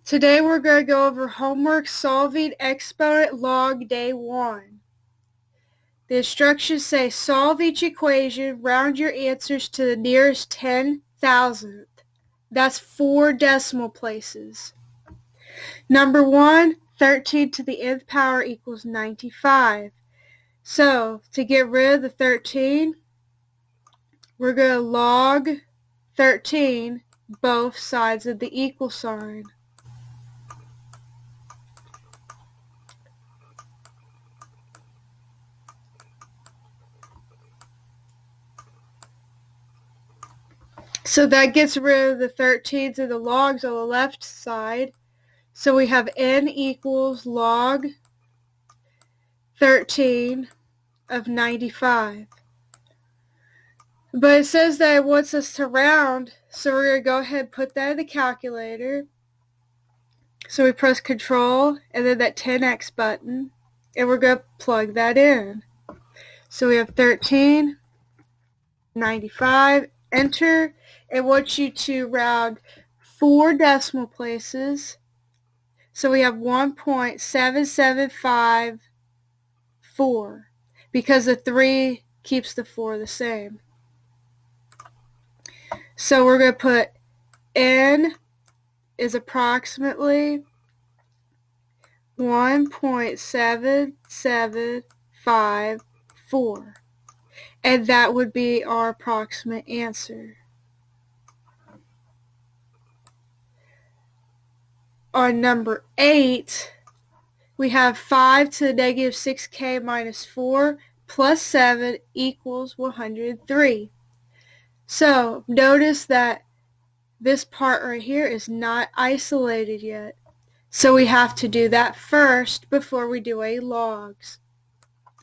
Today we're going to go over homework solving exponent log day 1. The instructions say solve each equation, round your answers to the nearest 10,000th. That's 4 decimal places. Number 1, 13 to the nth power equals 95. So to get rid of the 13, we're going to log 13 both sides of the equal sign. So that gets rid of the 13s and the logs on the left side. So we have n equals log 13 of 95. But it says that it wants us to round, so we're going to go ahead and put that in the calculator. So we press Control and then that 10x button, and we're going to plug that in. So we have 13, 95, enter. It wants you to round 4 decimal places. So we have 1.7754 because the 3 keeps the 4 the same. So we're going to put n is approximately 1.7754, and that would be our approximate answer. On number 8, we have 5 to the negative 6k minus 4 plus 7 equals 103. So notice that this part right here is not isolated yet. So we have to do that first before we do any logs.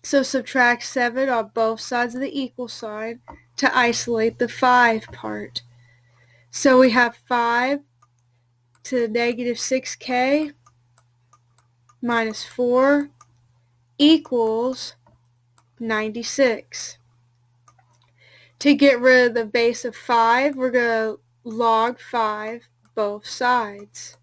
So subtract 7 on both sides of the equal sign to isolate the 5 part. So we have 5 to the negative 6k minus 4 equals 96. To get rid of the base of 5, we're going to log 5 both sides.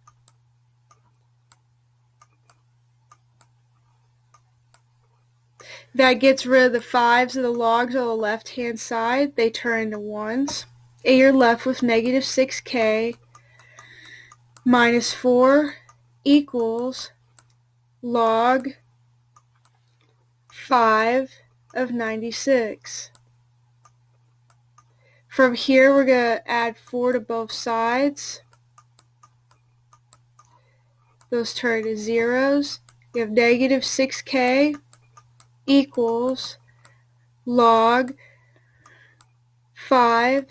That gets rid of the 5s and the logs on the left-hand side. They turn into 1s. And you're left with negative 6k minus 4 equals log 5 of 96. From here, we're going to add 4 to both sides. Those turn to zeros. You have negative 6k equals log 5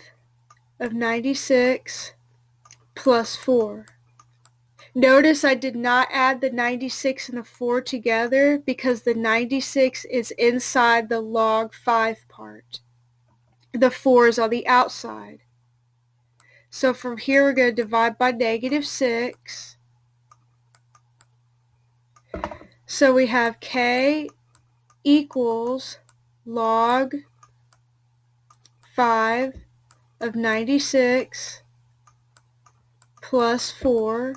of 96 plus 4. Notice I did not add the 96 and the 4 together because the 96 is inside the log 5 part. The 4 is on the outside. So from here we're going to divide by negative 6. So we have k equals log 5 of 96 plus 4,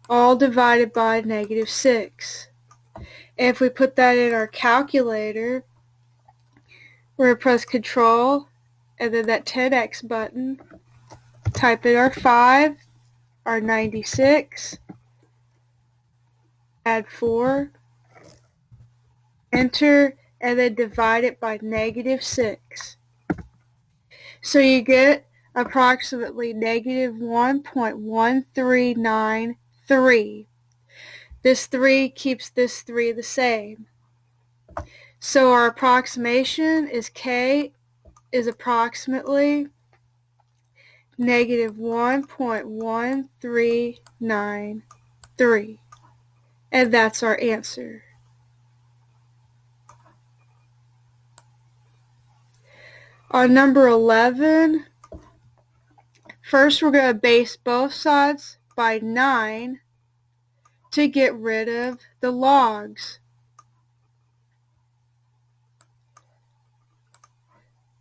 all divided by negative 6. And if we put that in our calculator, we're going to press Control and then that 10x button, type in our 5, our 96, add 4, enter, and then divide it by negative 6. So you get approximately negative 1.1393. This 3 keeps this 3 the same. So our approximation is k is approximately negative 1.1393. And that's our answer. On number 11, first we're going to base both sides by 9 to get rid of the logs.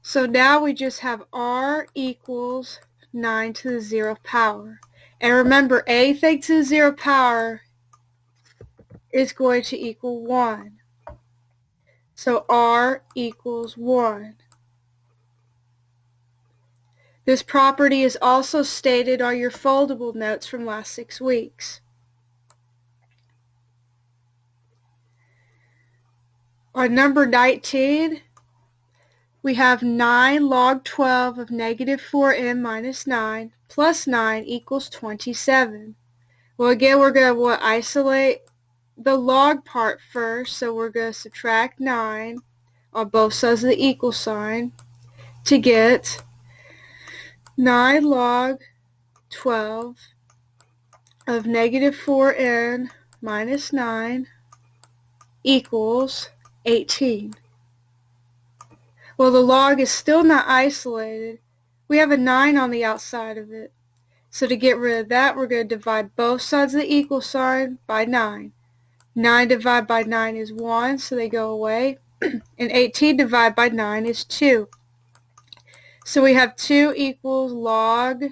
So now we just have r equals 9 to the 0th power. And remember, anything to the 0 power is going to equal 1. So r equals 1. This property is also stated on your foldable notes from last 6 weeks. On number 19, we have 9 log 12 of negative 4n minus 9 plus 9 equals 27. Well, again, we're going to isolate the log part first, so we're going to subtract 9 on both sides of the equal sign to get 9 log 12 of negative 4n minus 9 equals 18. Well, the log is still not isolated. We have a 9 on the outside of it. So to get rid of that, we're going to divide both sides of the equal sign by 9. 9 divided by 9 is 1, so they go away. And 18 divided by 9 is 2. So we have 2 equals log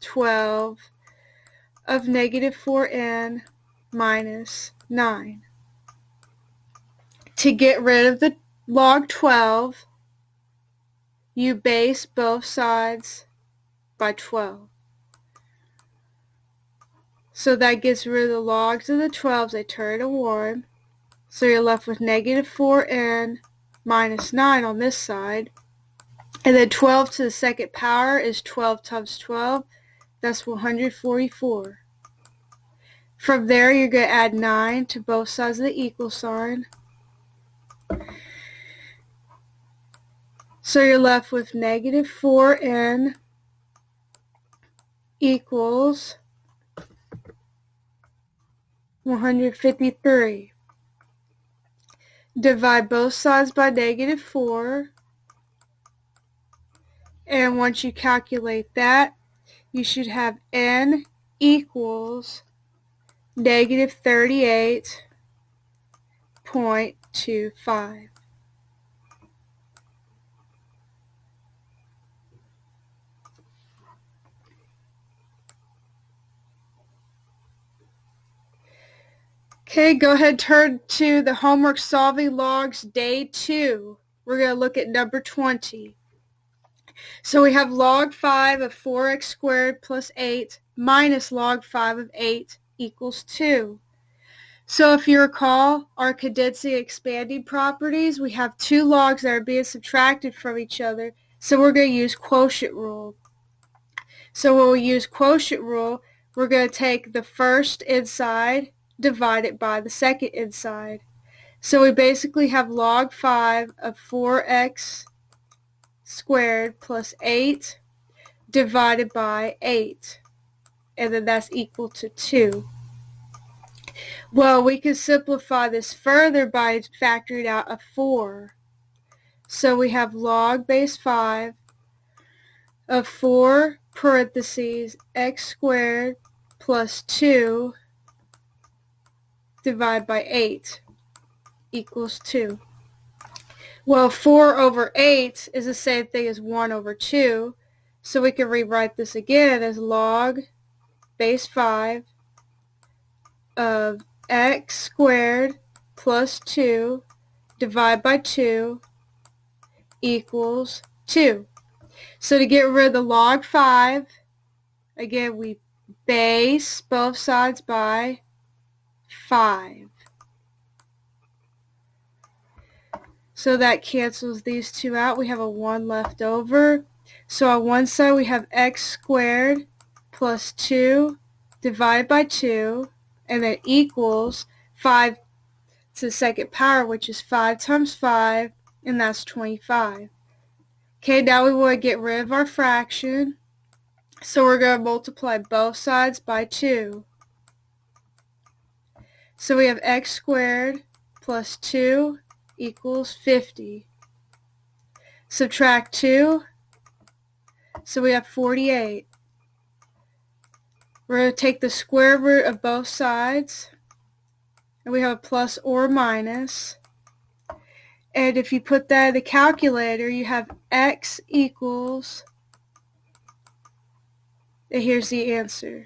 12 of negative 4n minus 9. To get rid of the log 12, you base both sides by 12. So that gets rid of the logs of the 12s, they turn to 1. So you're left with negative 4n minus 9 on this side. And then 12 to the second power is 12 times 12. That's 144. From there, you're going to add 9 to both sides of the equal sign. So you're left with negative 4n equals 153. Divide both sides by negative 4. And once you calculate that, you should have n equals negative 38.25. Okay, go ahead and turn to the homework solving logs day 2. We're going to look at number 20. So we have log 5 of 4x squared plus 8 minus log 5 of 8 equals 2. So if you recall our condensing and expanding properties, we have 2 logs that are being subtracted from each other. So we're going to use quotient rule. So when we use quotient rule, we're going to take the first inside, divide it by the second inside. So we basically have log 5 of 4x squared plus 8 divided by 8. And then that's equal to 2. Well, we can simplify this further by factoring out a 4. So we have log base 5 of 4 parentheses x squared plus 2 divided by 8 equals 2. Well, 4 over 8 is the same thing as 1 over 2, so we can rewrite this again as log base 5 of x squared plus 2 divided by 2 equals 2. So to get rid of the log 5, again we base both sides by 5. So that cancels these two out. We have a 1 left over. So on one side we have x squared plus 2 divided by 2, and then equals 5 to the second power, which is 5 times 5, and that's 25. Okay, now we want to get rid of our fraction. So we're going to multiply both sides by 2. So we have x squared plus 2 equals 50. Subtract 2, so we have 48. We're going to take the square root of both sides, and we have a plus or minus. And if you put that in the calculator, you have x equals And here's the answer.